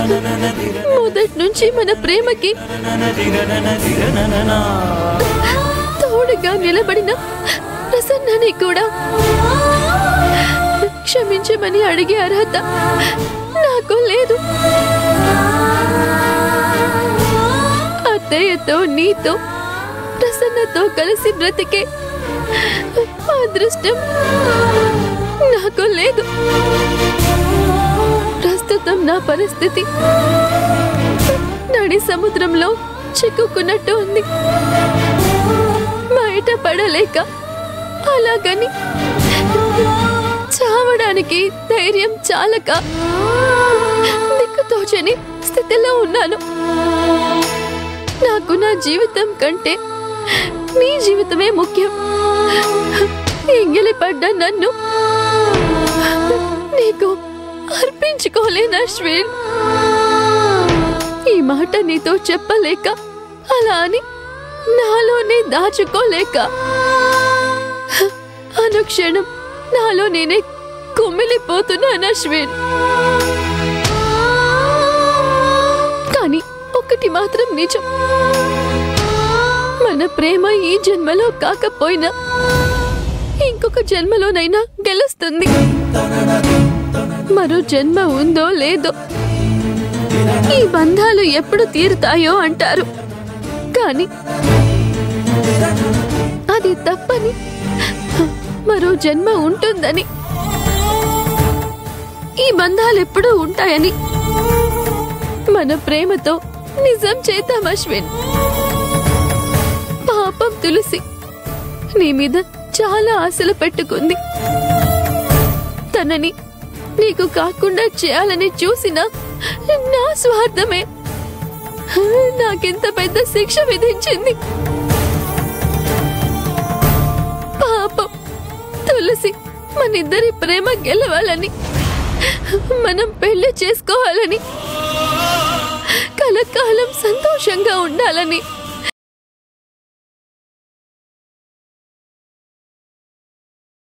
మొదటి నుంచి మన ప్రేమకి తోడుగా నిలబడిన ప్రసన్నని కూడా క్షమించమని అడిగే అర్హత నాకు లేదు. అత్తయ్యతో, నీతో, ప్రసన్నతో కలిసి బ్రతికే అదృష్టం నాకు లేదు. ప్రస్తుతం నా పరిస్థితి నడి సముద్రంలో చిక్కుకున్నట్టు ఉంది. బయట పడలేక, అలాగని చావడానికి ధైర్యం చాలక దిక్కుతోచని స్థితిలో ఉన్నాను. నాకు నా జీవితం కంటే నీ జీవితమే ముఖ్యం. ఎంగిలి పడ్డ నన్ను నీకు అర్పించుకోలేను అశ్విన్. ఈ మాట నీతో చెప్పలేక, అలా అని నాలోనే దాచుకోలేక అనుక్షణం నాలో నేనే కుమిలిపోతున్నాను అశ్విన్. కానీ ఒకటి మాత్రం నిజం, మన ప్రేమ ఈ జన్మలో కాకపోయినా ఇంకొక జన్మలోనైనా గెలుస్తుంది. మరో జన్మ ఉందో లేదో, ఈ బంధాలు ఎప్పుడు తీరుతాయో అంటారు. కానీ అది తప్పని, మరో జన్మ ఉంటుందని, ఈ బంధాలు ఎప్పుడూ ఉంటాయని మన ప్రేమతో నిజం చేద్దాం అశ్విన్. పాపం తులసి నీ మీద చాలా ఆశలు పెట్టుకుంది. తనని నీకు కాకుండా చేయాలని చూసినా నా స్వార్థమే నాకింత పెద్ద శిక్ష విధించింది. పాపం తులసి మనిద్దరి ప్రేమ గెలవాలని, మనం పెళ్లి చేసుకోవాలని, కలకాలం సంతోషంగా ఉండాలని